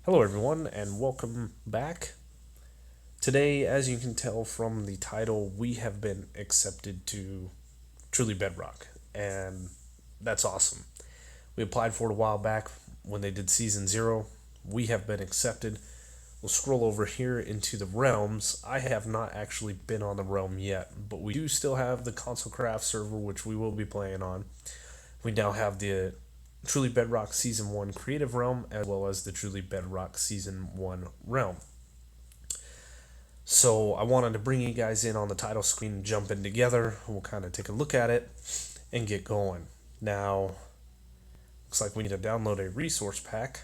Hello, everyone, and welcome back. Today, as you can tell from the title, we have been accepted to Truly Bedrock, and that's awesome. We applied for it a while back when they did Season 0. We have been accepted. We'll scroll over here into the realms. I have not actually been on the realm yet, but we do still have the console craft server, which we will be playing on. We now have the Truly Bedrock Season 1 Creative Realm, as well as the Truly Bedrock Season 1 Realm. So I wanted to bring you guys in on the title screen, jump in together. We'll kind of take a look at it and get going. Now, looks like we need to download a resource pack.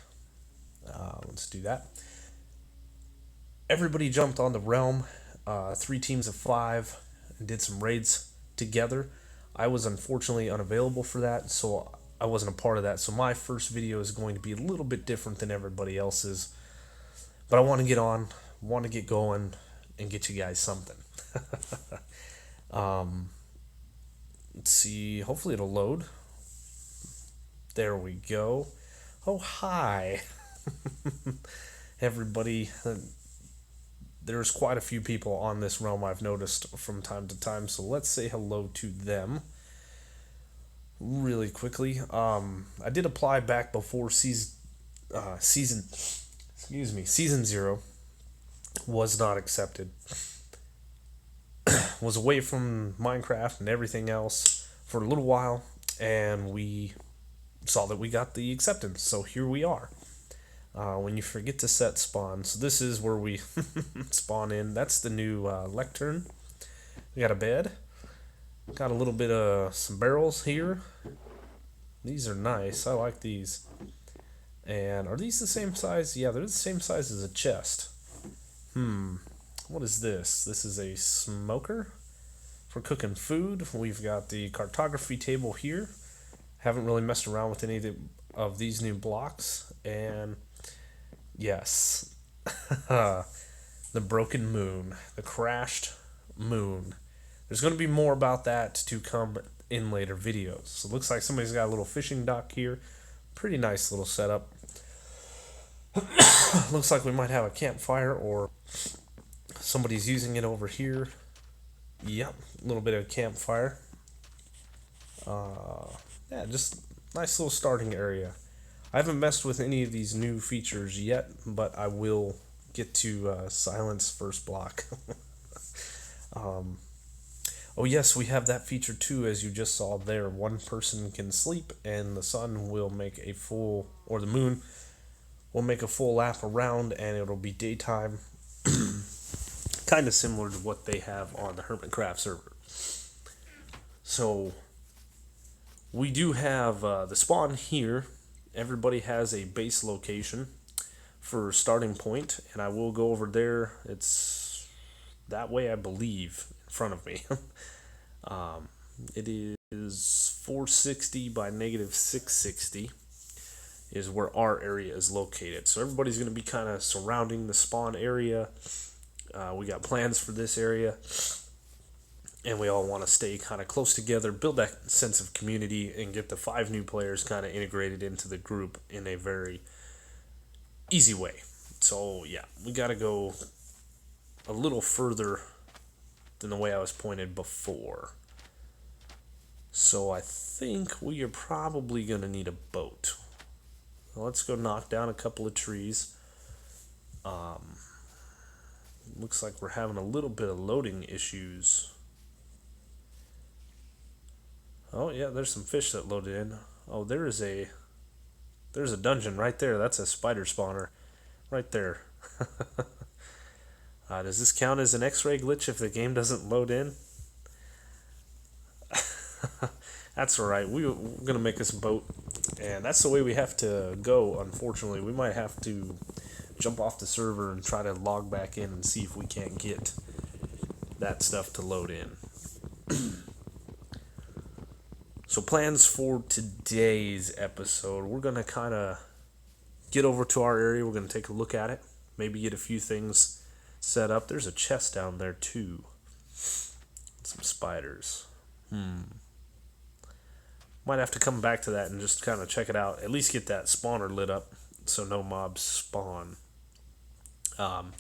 Let's do that. Everybody jumped on the realm, 3 teams of 5, and did some raids together. I was unfortunately unavailable for that, so I wasn't a part of that. So my first video is going to be a little bit different than everybody else's. But I want to get on, want to get going, and get you guys something. Let's see. Hopefully it'll load. There we go. Oh, hi. Everybody. There's quite a few people on this realm I've noticed from time to time, so let's say hello to them really quickly. I did apply back before season 0 was not accepted. Was away from Minecraft and everything else for a little while, and we saw that we got the acceptance. So here we are. When you forget to set spawn, so this is where we spawn in. That's the new lectern. We got a bed. Got a little bit of some barrels here. These are nice. I like these. And are these the same size? Yeah, they're the same size as a chest. What is this? This is a smoker for cooking food. We've got the cartography table here. Haven't really messed around with any of these new blocks. And yes, the broken moon, the crashed moon. There's going to be more about that to come in later videos. So it looks like somebody's got a little fishing dock here. Pretty nice little setup. Looks like we might have a campfire or somebody's using it over here. Yep, a little bit of campfire. Yeah, just nice little starting area. I haven't messed with any of these new features yet, but I will get to silence first block. Oh yes, we have that feature too, as you just saw there. One person can sleep and the sun will make a full, or the moon will make a full lap around, and it'll be daytime. Kind of similar to what they have on the Hermitcraft server. So we do have the spawn here. Everybody has a base location for starting point, and I will go over there. It's that way, I believe, in front of me. It is 460 by negative 660 is where our area is located. So everybody's going to be kind of surrounding the spawn area. We got plans for this area, and we all want to stay kind of close together, build that sense of community, and get the 5 new players kind of integrated into the group in a very easy way. So yeah, we got to go a little further than the way I was pointed before. So I think we are probably going to need a boat. Let's go knock down a couple of trees. Looks like we're having a little bit of loading issues. Oh yeah, there's some fish that loaded in. Oh, there's a dungeon right there. That's a spider spawner right there. Does this count as an X-ray glitch if the game doesn't load in? That's alright. We're going to make us a boat, and that's the way we have to go, unfortunately. We might have to jump off the server and try to log back in and see if we can't get that stuff to load in. So plans for today's episode, we're going to kind of get over to our area. We're going to take a look at it, maybe get a few things set up. There's a chest down there too. Some spiders. Might have to come back to that and just kind of check it out. At least get that spawner lit up so no mobs spawn. Um,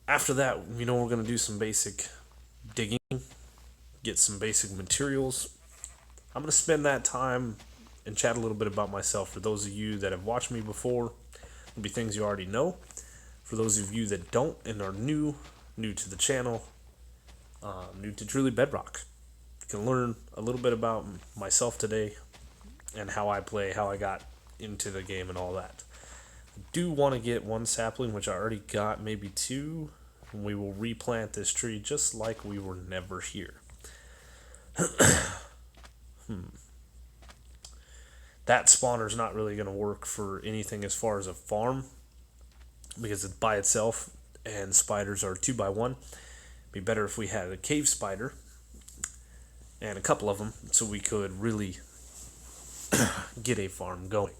After that, we're gonna do some basic digging, get some basic materials. I'm gonna spend that time and chat a little bit about myself. For those of you that have watched me before, it'll be things you already know. For those of you that don't and are new to the channel, new to Truly Bedrock, you can learn a little bit about myself today and how I play, how I got into the game, and all that. I do want to get one sapling, which I already got, maybe two, and we will replant this tree just like we were never here. That spawner's not really going to work for anything as far as a farm because it's by itself and spiders are 2 by 1. Be better if we had a cave spider and a couple of them so we could really get a farm going.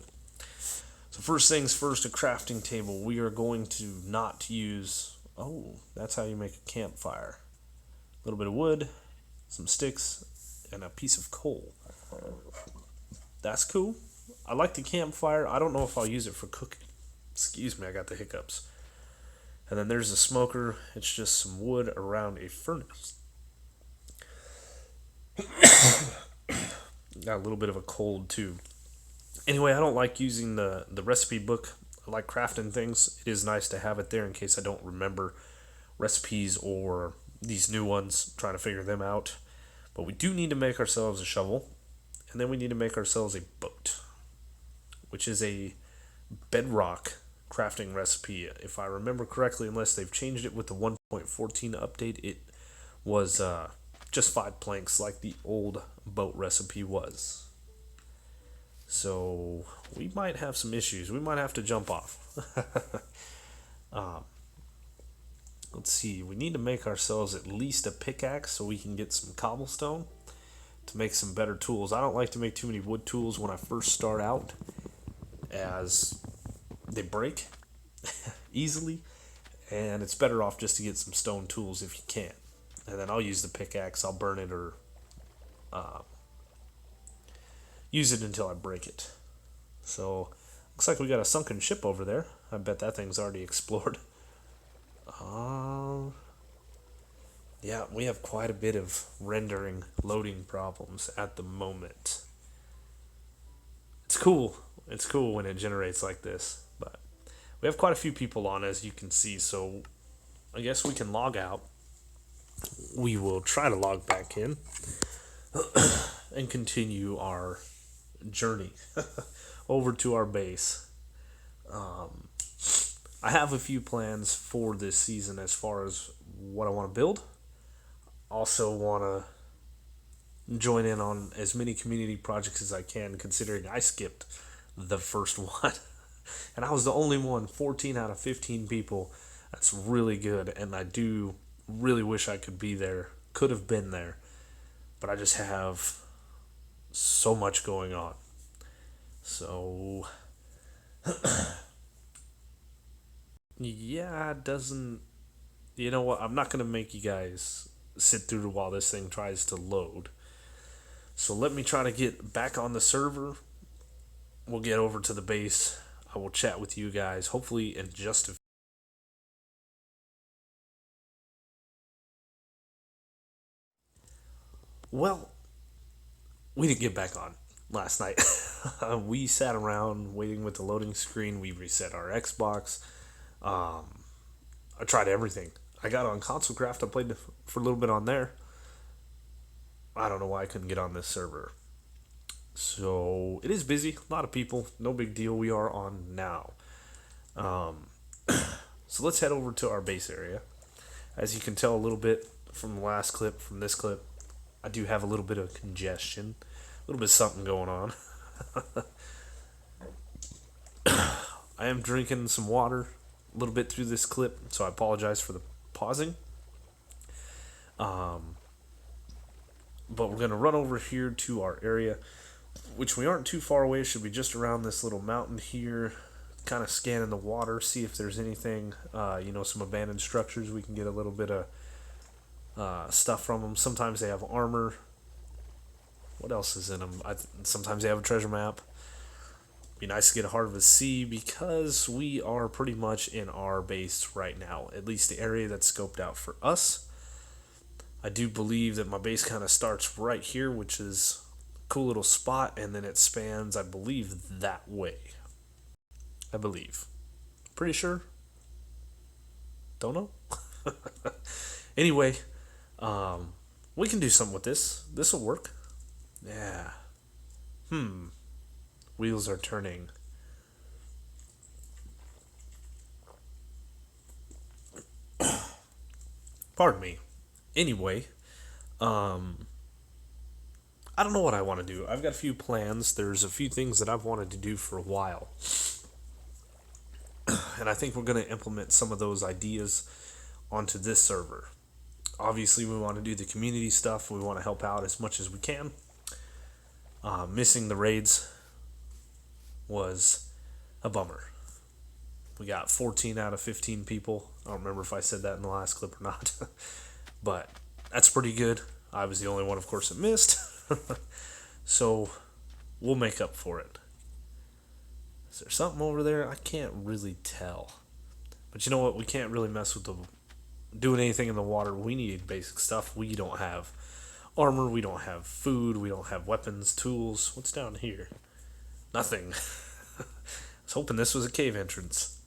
So first things first, a crafting table. We are going to not use... Oh, that's how you make a campfire. A little bit of wood, some sticks, and a piece of coal. That's cool. I like the campfire. I don't know if I'll use it for cooking. Excuse me, I got the hiccups. And then there's a smoker. It's just some wood around a furnace. Got a little bit of a cold too. Anyway, I don't like using the recipe book. I like crafting things. It is nice to have it there in case I don't remember recipes or these new ones, trying to figure them out. But we do need to make ourselves a shovel, and then we need to make ourselves a boat, which is a bedrock crafting recipe. If I remember correctly, unless they've changed it with the 1.14 update, it was just 5 planks like the old boat recipe was. So we might have some issues. We might have to jump off. um, let's see. We need to make ourselves at least a pickaxe so we can get some cobblestone to make some better tools. I don't like to make too many wood tools when I first start out, as they break easily, and it's better off just to get some stone tools if you can. And then I'll use the pickaxe. I'll burn it or use it until I break it. So, looks like we got a sunken ship over there. I bet that thing's already explored. Yeah, we have quite a bit of rendering loading problems at the moment. It's cool. It's cool when it generates like this, but we have quite a few people on, as you can see, so I guess we can log out. We will try to log back in and continue our journey over to our base. I have a few plans for this season as far as what I want to build. Also want to join in on as many community projects as I can, considering I skipped the first one. And I was the only one, 14 out of 15 people. That's really good, and I do really wish I could be there. Could have been there, but I just have so much going on. So, yeah, it doesn't. You know what? I'm not going to make you guys sit through while this thing tries to load. So, let me try to get back on the server. We'll get over to the base. I will chat with you guys, hopefully, in just a... Well, we didn't get back on last night. We sat around waiting with the loading screen. We reset our Xbox. I tried everything. I got on Console Craft. I played for a little bit on there. I don't know why I couldn't get on this server. So it is busy. A lot of people. No big deal. We are on now. So let's head over to our base area. As you can tell a little bit from the last clip, from this clip, I do have a little bit of congestion. A little bit of something going on. I am drinking some water a little bit through this clip, so I apologize for the pausing. But we're going to run over here to our area, which we aren't too far away. Should be just around this little mountain here. Kind of scanning the water, see if there's anything, some abandoned structures. We can get a little bit of stuff from them. Sometimes they have armor. What else is in them? Sometimes they have a treasure map. Be nice to get a Heart of the Sea because we are pretty much in our base right now, at least the area that's scoped out for us. I do believe that my base kind of starts right here, which is a cool little spot, and then it spans, I believe, that way. I believe. Pretty sure. Don't know. Anyway, we can do something with this. This will work. Yeah. Wheels are turning. Pardon me. Anyway, I don't know what I want to do. I've got a few plans. There's a few things that I've wanted to do for a while. And I think we're going to implement some of those ideas onto this server. Obviously, we want to do the community stuff. We want to help out as much as we can. Missing the raids was a bummer. We got 14 out of 15 people. I don't remember if I said that in the last clip or not. But that's pretty good. I was the only one, of course, that missed. So we'll make up for it. Is there something over there? I can't really tell. But you know what? We can't really mess with doing anything in the water. We need basic stuff. We don't have armor. We don't have food. We don't have weapons, tools. What's down here? Nothing. I was hoping this was a cave entrance.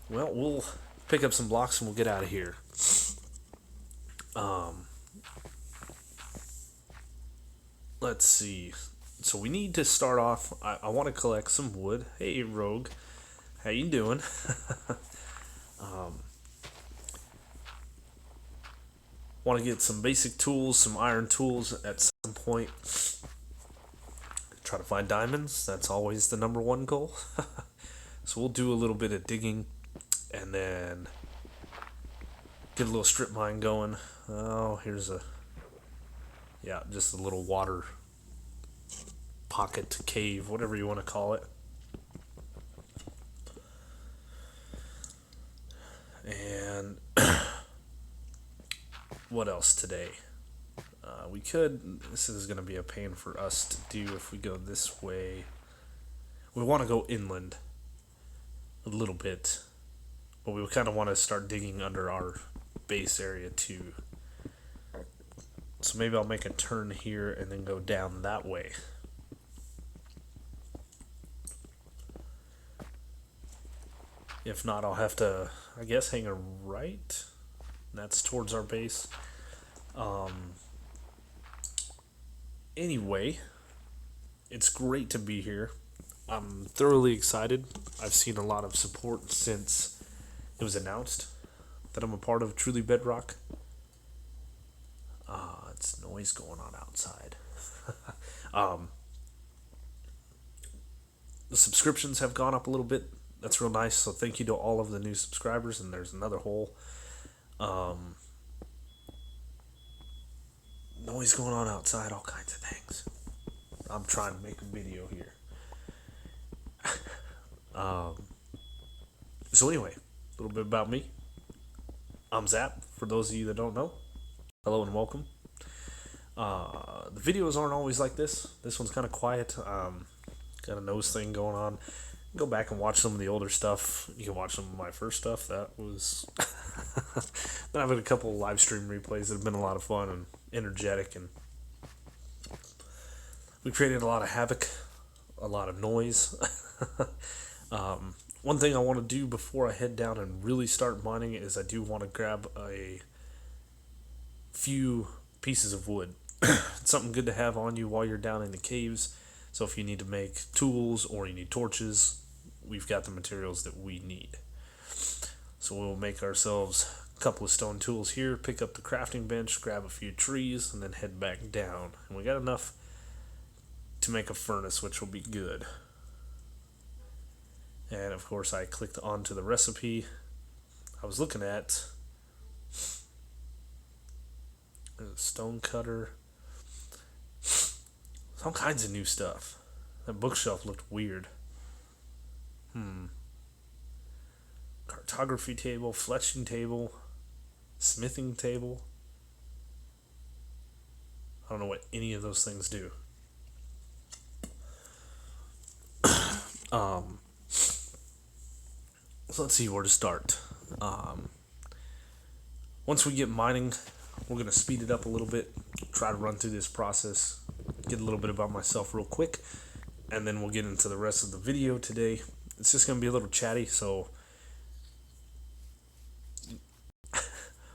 Well, we'll pick up some blocks and we'll get out of here. Let's see. So we need to start off. I want to collect some wood. Hey, Rogue, how you doing? Want to get some basic tools, some iron tools at some point. Try to find diamonds. That's always the number one goal. So we'll do a little bit of digging, and then get a little strip mine going. Oh, here's just a little water pocket cave, whatever you want to call it. And what else today? This is going to be a pain for us to do if we go this way. We want to go inland a little bit, but we kind of want to start digging under our base area too. So maybe I'll make a turn here and then go down that way. If not, I'll have to, I guess, hang a right. That's towards our base. Anyway, it's great to be here. I'm thoroughly excited. I've seen a lot of support since it was announced that I'm a part of Truly Bedrock. It's noise going on outside. The subscriptions have gone up a little bit. That's real nice. So thank you to all of the new subscribers. And there's another hole. Noise going on outside. All kinds of things. I'm trying to make a video here. So anyway, a little bit about me. I'm Zap. For those of you that don't know, hello and welcome. The videos aren't always like this. This one's kind of quiet. Got a nose thing going on. Go back and watch some of the older stuff. You can watch some of my first stuff. That was then I've had a couple of live stream replays that have been a lot of fun and energetic, and we created a lot of havoc, a lot of noise. One thing I want to do before I head down and really start mining is I do want to grab a few pieces of wood. It's something good to have on you while you're down in the caves. So if you need to make tools or you need torches, we've got the materials that we need. So we'll make ourselves a couple of stone tools here, pick up the crafting bench, grab a few trees, and then head back down. And we got enough to make a furnace, which will be good. And of course I clicked onto the recipe I was looking at. There's a stone cutter. All kinds of new stuff. That bookshelf looked weird. Cartography table, fletching table, smithing table. I don't know what any of those things do. Um, so let's see where to start. Um, Once we get mining, we're going to speed it up a little bit, try to run through this process, get a little bit about myself real quick, and then we'll get into the rest of the video today. It's just going to be a little chatty, so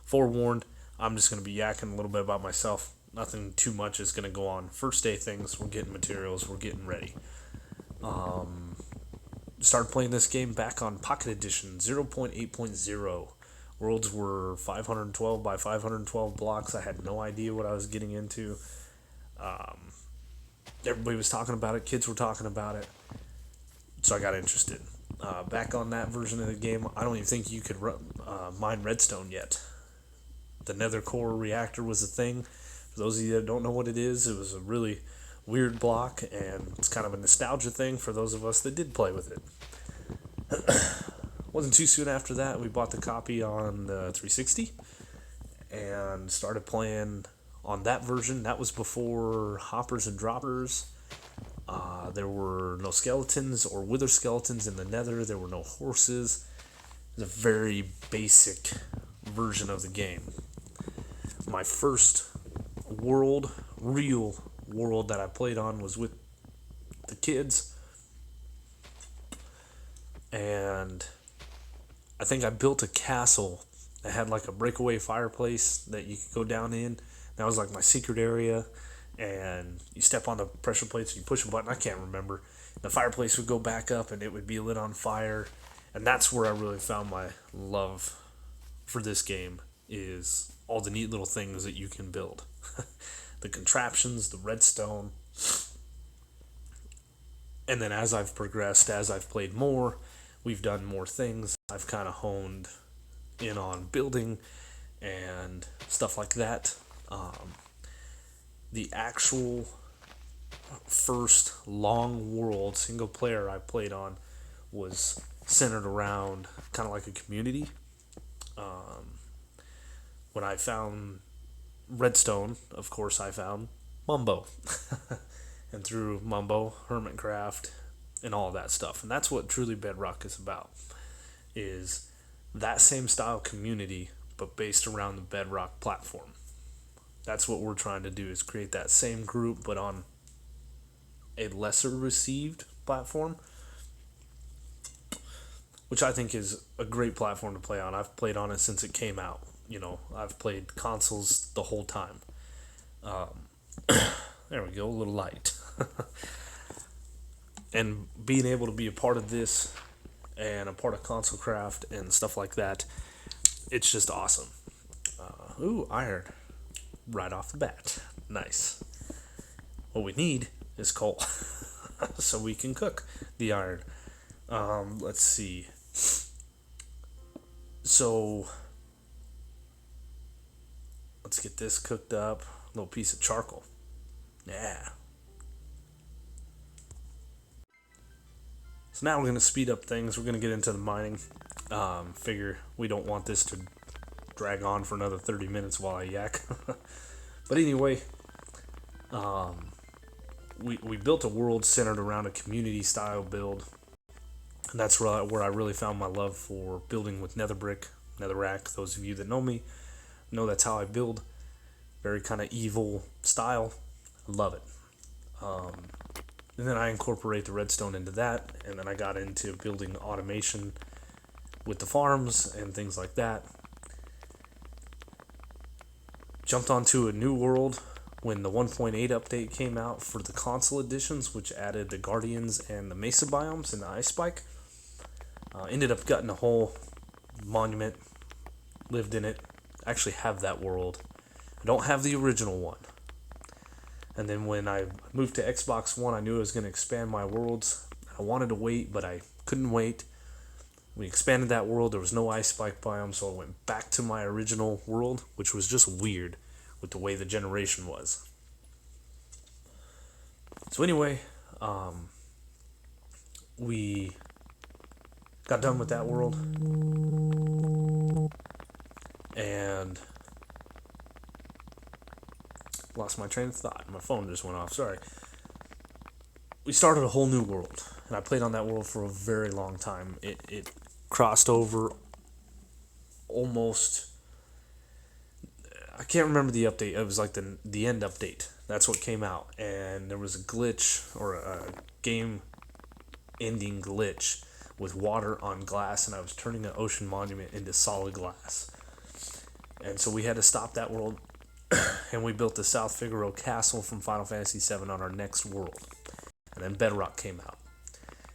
forewarned, I'm just going to be yakking a little bit about myself. Nothing too much is going to go on. First day things, we're getting materials, we're getting ready. Started playing this game back on Pocket Edition 0.8.0. Worlds were 512 by 512 blocks. I had no idea what I was getting into. Everybody was talking about it, kids were talking about it, so I got interested. Back on that version of the game, I don't even think you could mine redstone yet. The nether core reactor was a thing. For those of you that don't know what it was a really weird block, and it's kind of a nostalgia thing for those of us that did play with it. Wasn't too soon after that, we bought the copy on the 360 and started playing on that version. That was before hoppers and droppers. There were no skeletons or wither skeletons in the nether. There were no horses. It was a very basic version of the game. My first real world that I played on was with the kids. And I think I built a castle that had like a breakaway fireplace that you could go down in. That was like my secret area. And you step on the pressure plates and you push a button. I can't remember. The fireplace would go back up and it would be lit on fire. And that's where I really found my love for this game, is all the neat little things that you can build. The contraptions, the redstone. And then as I've progressed, as I've played more, we've done more things. I've kind of honed in on building and stuff like that. The actual first long world single player I played on was centered around kind of like a community. When I found redstone, of course, I found Mumbo. And through Mumbo, Hermitcraft, and all of that stuff. And that's what Truly Bedrock is about, is that same style community, but based around the Bedrock platform. That's what we're trying to do, is create that same group, but on a lesser received platform, which I think is a great platform to play on. I've played on it since it came out. I've played consoles the whole time. There we go, a little light. And being able to be a part of this and a part of console craft and stuff like that, it's just awesome. Ooh, iron. Right off the bat. Nice. What we need is coal. So we can cook the iron. Let's see. So let's get this cooked up. A little piece of charcoal. Yeah. So now we're going to speed up things. We're going to get into the mining. Figure we don't want this to drag on for another 30 minutes while I yak. But anyway, we built a world centered around a community style build. And that's where I really found my love for building with nether brick, netherrack. Those of you that know me know that's how I build. Very kind of evil style. I love it. And then I incorporate the redstone into that, and then I got into building automation with the farms and things like that. Jumped onto a new world when the 1.8 update came out for the console editions, which added the Guardians and the Mesa biomes and the Ice Spike. Ended up gutting a whole monument, lived in it. I actually have that world. I don't have the original one. And then when I moved to Xbox One, I knew I was going to expand my worlds. I wanted to wait, but I couldn't wait. We expanded that world. There was no Ice Spike biome, so I went back to my original world, which was just weird with the way the generation was. So anyway, we got done with that world, and lost my train of thought. My phone just went off. Sorry. We started a whole new world, and I played on that world for a very long time. It crossed over almost. I can't remember the update. It was like the end update. That's what came out, and there was a glitch or a game ending glitch with water on glass, and I was turning an ocean monument into solid glass. And so we had to stop that world, and we built the South Figaro Castle from Final Fantasy VII on our next world. And then Bedrock came out,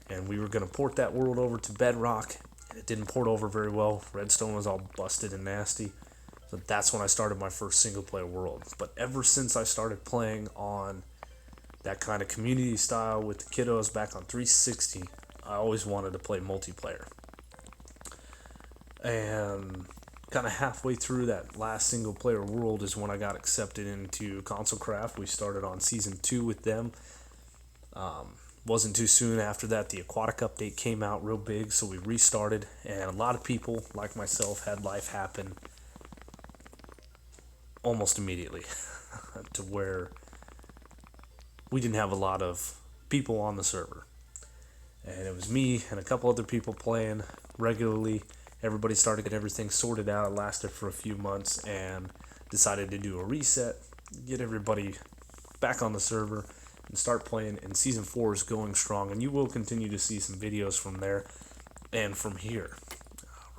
and we were going to port that world over to Bedrock, and it didn't port over very well. Redstone was all busted and nasty. So that's when I started my first single player world. But ever since I started playing on that kind of community style with the kiddos back on 360, I always wanted to play multiplayer. And kind of halfway through that last single player world is when I got accepted into Console Craft. We started on season 2 with them. Wasn't too soon after that the aquatic update came out real big, so we restarted, and a lot of people like myself had life happen almost immediately to where we didn't have a lot of people on the server, and it was me and a couple other people playing regularly. Everybody started getting everything sorted out. It lasted for a few months, and decided to do a reset, get everybody back on the server and start playing. And season 4 is going strong, and you will continue to see some videos from there and from here.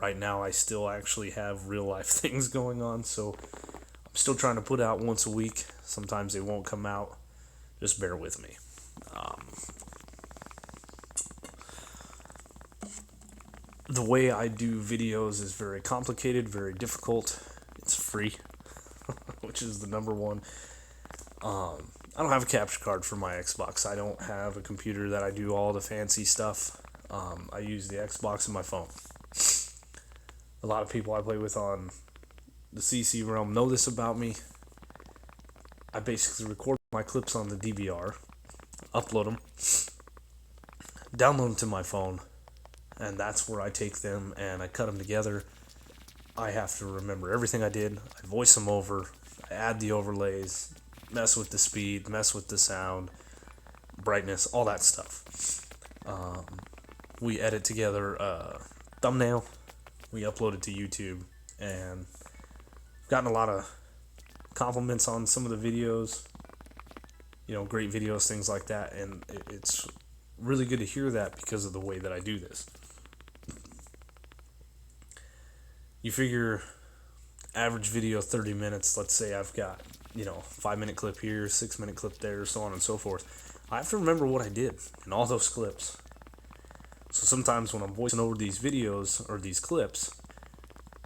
Right now I still actually have real life things going on, so I'm still trying to put out once a week. Sometimes they won't come out, just bear with me. The way I do videos is very complicated, very difficult. It's free, which is the number one. I don't have a capture card for my Xbox. I don't have a computer that I do all the fancy stuff. I use the Xbox and my phone. A lot of people I play with on the CC realm know this about me. I basically record my clips on the DVR, upload them, download them to my phone, and that's where I take them and I cut them together. I have to remember everything I did. I voice them over, I add the overlays, mess with the speed, mess with the sound, brightness, all that stuff. We edit together a thumbnail, we upload it to YouTube, and I've gotten a lot of compliments on some of the videos, great videos, things like that, and it's really good to hear that because of the way that I do this. You figure average video 30 minutes, let's say I've got 5-minute clip here, 6-minute clip there, so on and so forth. I have to remember what I did in all those clips. So sometimes when I'm voicing over these videos or these clips,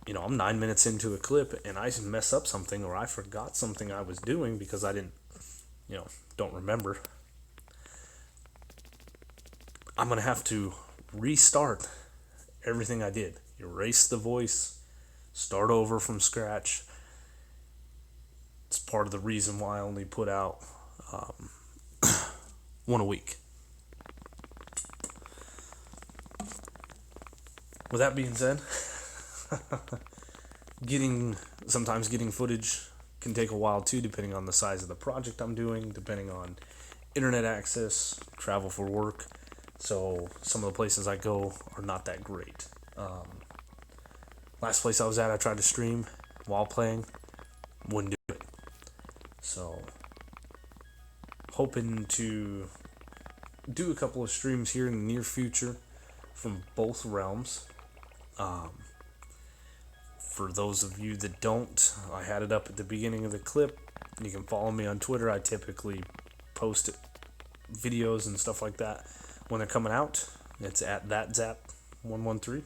I'm 9 minutes into a clip and I mess up something, or I forgot something I was doing because I didn't, don't remember. I'm going to have to restart everything I did. Erase the voice, start over from scratch. It's part of the reason why I only put out one a week. With that being said, sometimes getting footage can take a while too, depending on the size of the project I'm doing, depending on internet access, travel for work. So some of the places I go are not that great. Last place I was at, I tried to stream while playing, wouldn't do it. So hoping to do a couple of streams here in the near future from both realms. For those of you that don't, I had it up at the beginning of the clip. You can follow me on Twitter. I typically post videos and stuff like that when they're coming out. It's at thatzap113.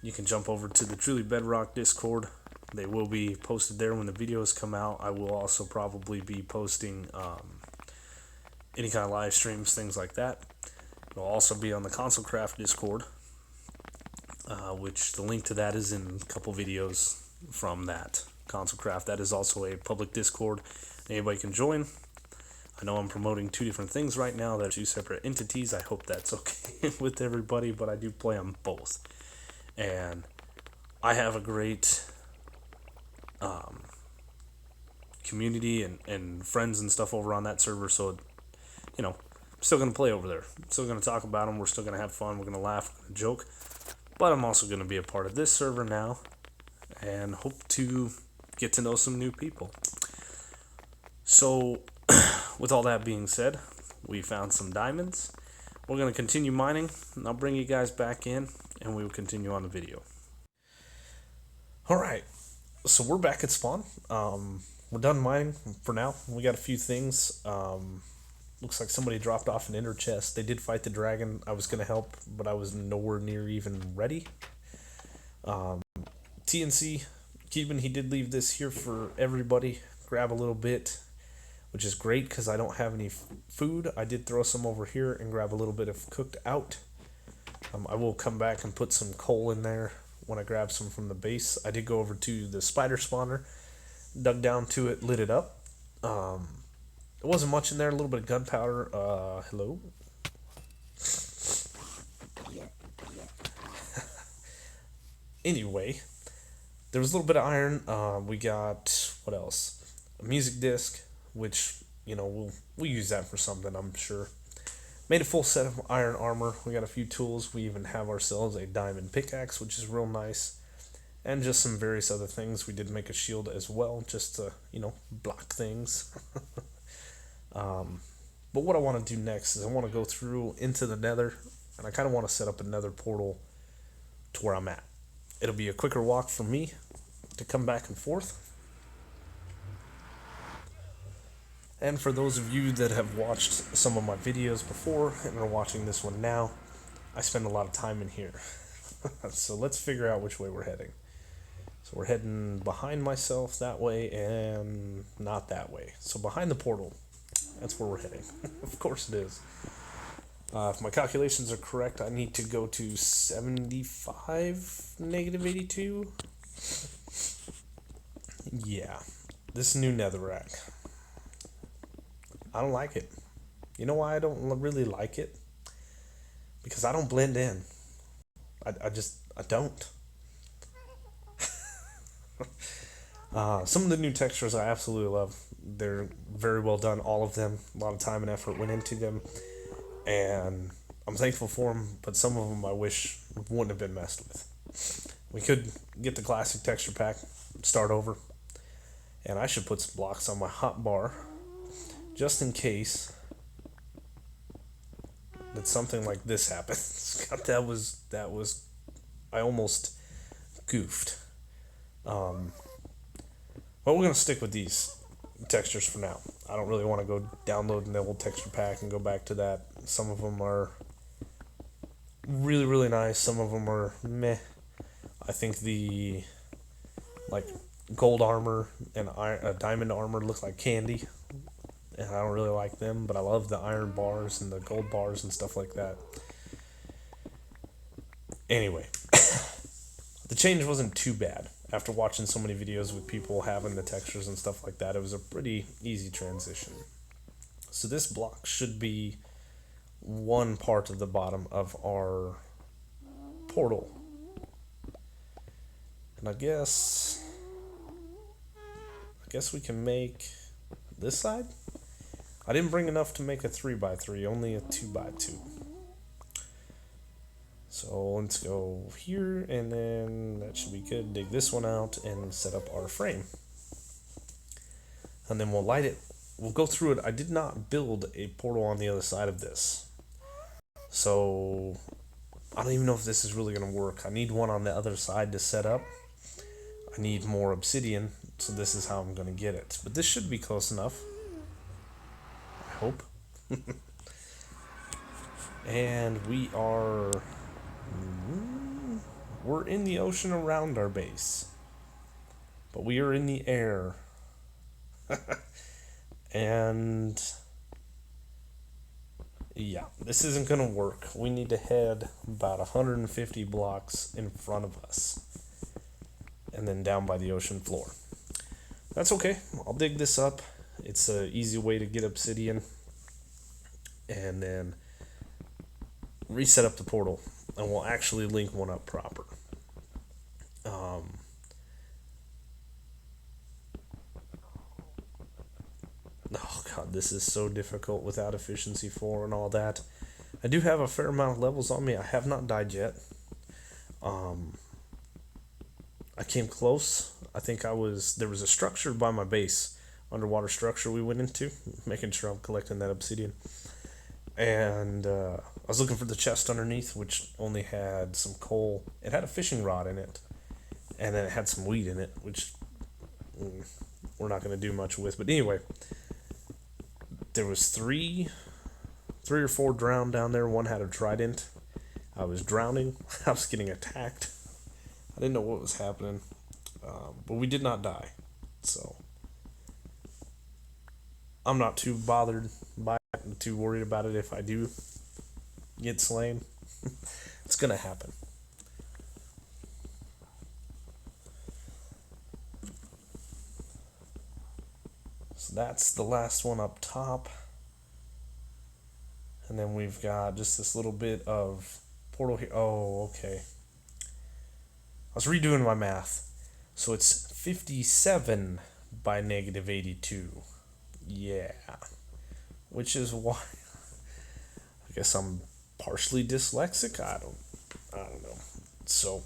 You can jump over to the Truly Bedrock Discord. They will be posted there when the videos come out. I will also probably be posting any kind of live streams, things like that. It'll also be on the Console Craft Discord, which the link to that is in a couple videos from that Console Craft. That is also a public Discord. Anybody can join. I know I'm promoting two different things right now. They're two separate entities. I hope that's okay with everybody, but I do play on both. And I have a great community and friends and stuff over on that server, so still going to play over there. I'm still going to talk about them. We're still going to have fun. We're going to laugh. We're going to joke. But I'm also going to be a part of this server now and hope to get to know some new people. So, with all that being said, we found some diamonds. We're going to continue mining, and I'll bring you guys back in, and we will continue on the video. Alright, so we're back at spawn. We're done mining for now. We got a few things. Looks like somebody dropped off an ender chest. They did fight the dragon. I was going to help, but I was nowhere near even ready. TNC, Keeban, he did leave this here for everybody. Grab a little bit, which is great because I don't have any food. I did throw some over here and grab a little bit of cooked out. I will come back and put some coal in there when I grab some from the base. I did go over to the spider spawner, dug down to it, lit it up. There wasn't much in there, a little bit of gunpowder. Hello? Anyway, there was a little bit of iron. We got, what else? A music disc, which, you know, we'll use that for something, I'm sure. Made a full set of iron armor. We got a few tools. We even have ourselves a diamond pickaxe, which is real nice. And just some various other things. We did make a shield as well, just to, you know, block things. But what I want to do next is I want to go through into the nether, and I kind of want to set up a nether portal to where I'm at. It'll be a quicker walk for me to come back and forth. And for those of you that have watched some of my videos before and are watching this one now, I spend a lot of time in here. So let's figure out which way we're heading. So we're heading behind myself that way and not that way. So behind the portal, that's where we're heading. Of course it is. If my calculations are correct, I need to go to 75, negative 82. Yeah, this new netherrack. I don't like it. You know why I don't really like it? Because I don't blend in. I don't. Some of the new textures I absolutely love. They're very well done, all of them. A lot of time and effort went into them. And I'm thankful for them, but some of them I wish wouldn't have been messed with. We could get the classic texture pack, start over. And I should put some blocks on my hotbar, just in case that something like this happens. God, that was, I almost goofed. But we're going to stick with these textures for now. I don't really want to go downloading the old texture pack and go back to that. Some of them are really, really nice. Some of them are meh. I think the, like, gold armor and diamond armor look like candy. And I don't really like them, but I love the iron bars and the gold bars and stuff like that. Anyway, the change wasn't too bad. After watching so many videos with people having the textures and stuff like that, it was a pretty easy transition. So this block should be one part of the bottom of our portal. And I guess we can make this side. I didn't bring enough to make a 3x3, only a 2x2. So let's go here, and then that should be good. Dig this one out and set up our frame. And then we'll light it. We'll go through it. I did not build a portal on the other side of this. So I don't even know if this is really going to work. I need one on the other side to set up. I need more obsidian, so this is how I'm going to get it. But this should be close enough. I hope. And we're in the ocean around our base, but we are in the air. And yeah, this isn't gonna work. We need to head about 150 blocks in front of us and then down by the ocean floor. That's okay. I'll dig this up. It's an easy way to get obsidian and then reset up the portal, and we'll actually link one up proper. Oh god, this is so difficult without efficiency 4 and all that. I do have a fair amount of levels on me. I have not died yet. Um, I came close. I think there was a structure by my base, underwater structure we went into, making sure I'm collecting that obsidian. And I was looking for the chest underneath, which only had some coal. It had a fishing rod in it, and then it had some wheat in it, which we're not going to do much with. But anyway, there was three or four drowned down there. One had a trident. I was drowning. I was getting attacked. I didn't know what was happening, but we did not die. So I'm not too bothered by it, I'm too worried about it if I do get slain. It's going to happen. So that's the last one up top. And then we've got just this little bit of portal here. Oh, okay. I was redoing my math. So it's 57 by negative 82. Yeah. Which is why I guess I'm partially dyslexic. I don't know. So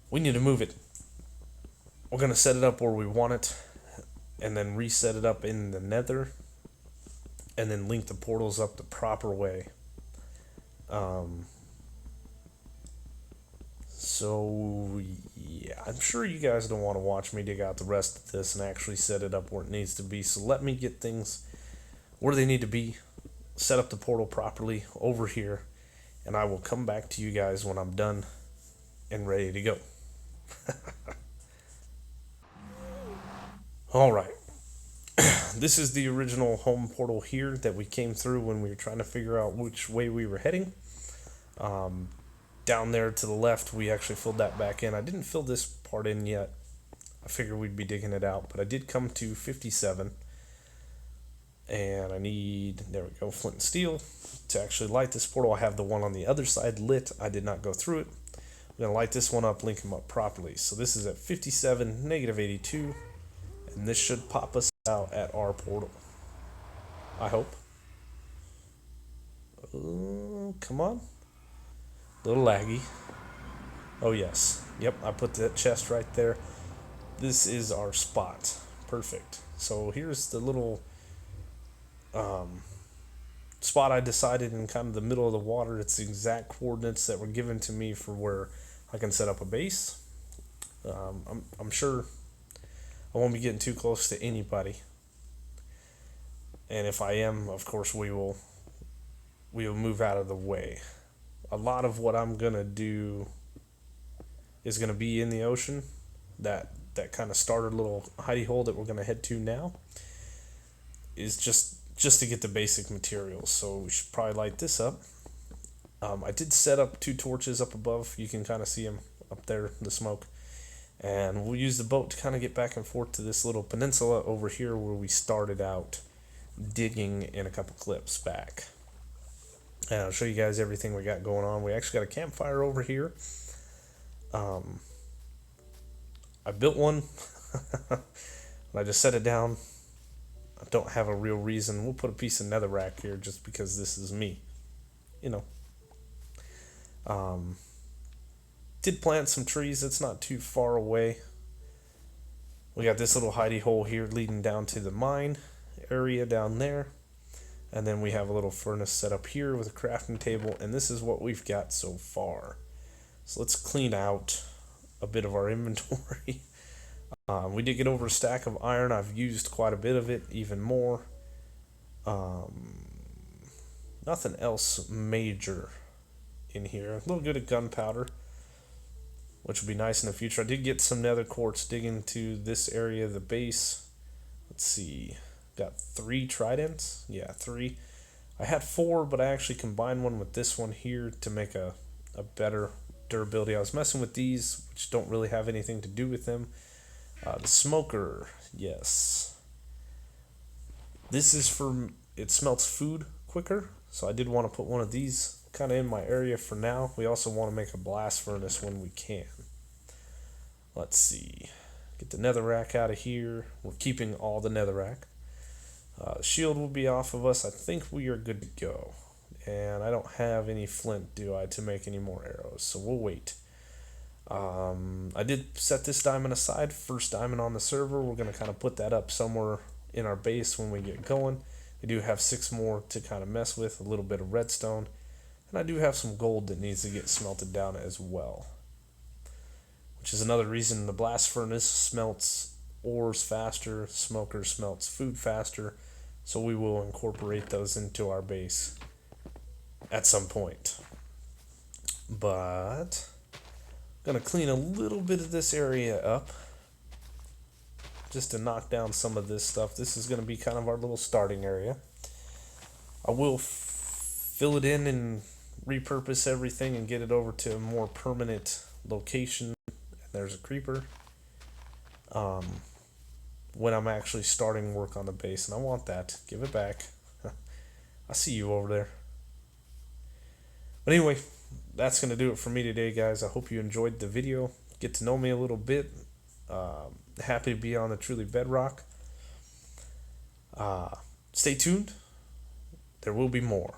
we need to move it. We're going to set it up where we want it and then reset it up in the nether and then link the portals up the proper way. So yeah, I'm sure you guys don't want to watch me dig out the rest of this and actually set it up where it needs to be. So let me get things where they need to be, set up the portal properly over here, and I will come back to you guys when I'm done and ready to go. All right. This is the original home portal here that we came through when we were trying to figure out which way we were heading. Down there to the left, we actually filled that back in. I didn't fill this part in yet. I figured we'd be digging it out, but I did come to 57. And I need, there we go, flint and steel to actually light this portal. I have the one on the other side lit. I did not go through it. I'm going to light this one up, link them up properly. So this is at 57, negative 82. And this should pop us out at our portal. I hope. Come on. Little laggy. Oh yes. Yep, I put that chest right there. This is our spot. Perfect. So here's the little spot I decided in kind of the middle of the water. It's the exact coordinates that were given to me for where I can set up a base. I'm sure I won't be getting too close to anybody. And if I am, of course, we will move out of the way. A lot of what I'm going to do is going to be in the ocean. That kind of starter little hidey hole that we're going to head to now is just to get the basic materials. So we should probably light this up. I did set up 2 torches up above. You can kind of see them up there, the smoke. And we'll use the boat to kind of get back and forth to this little peninsula over here where we started out digging in a couple clips back. And I'll show you guys everything we got going on. We actually got a campfire over here. I built one. I just set it down. I don't have a real reason. We'll put a piece of netherrack here just because this is me. You know. Did plant some trees. It's not too far away. We got this little hidey hole here leading down to the mine area down there. And then we have a little furnace set up here with a crafting table. And this is what we've got so far. So let's clean out a bit of our inventory. We did get over a stack of iron. I've used quite a bit of it, even more. Nothing else major in here. A little bit of gunpowder, which will be nice in the future. I did get some nether quartz digging to this area of the base. Let's see. Got 3 tridents. Yeah, 3. I had 4, but I actually combined one with this one here to make a better durability. I was messing with these, which don't really have anything to do with them. The smoker, yes. This is for, it smelts food quicker, so I did want to put one of these kind of in my area for now. We also want to make a blast furnace when we can. Let's see. Get the netherrack out of here. We're keeping all the netherrack. Shield will be off of us. I think we are good to go. And I don't have any flint, do I, to make any more arrows. So we'll wait. I did set this diamond aside. First diamond on the server. We're going to kind of put that up somewhere in our base when we get going. We do have 6 more to kind of mess with. A little bit of redstone. And I do have some gold that needs to get smelted down as well. Which is another reason the blast furnace smelts ores faster. Smoker smelts food faster. So we will incorporate those into our base at some point. But I'm gonna clean a little bit of this area up just to knock down some of this stuff. This is gonna be kind of our little starting area. I will fill it in and repurpose everything and get it over to a more permanent location. There's a creeper. When I'm actually starting work on the base, and I want that. Give it back. I see you over there. But anyway, that's going to do it for me today, guys. I hope you enjoyed the video. Get to know me a little bit. Happy to be on the Truly Bedrock. Stay tuned. There will be more.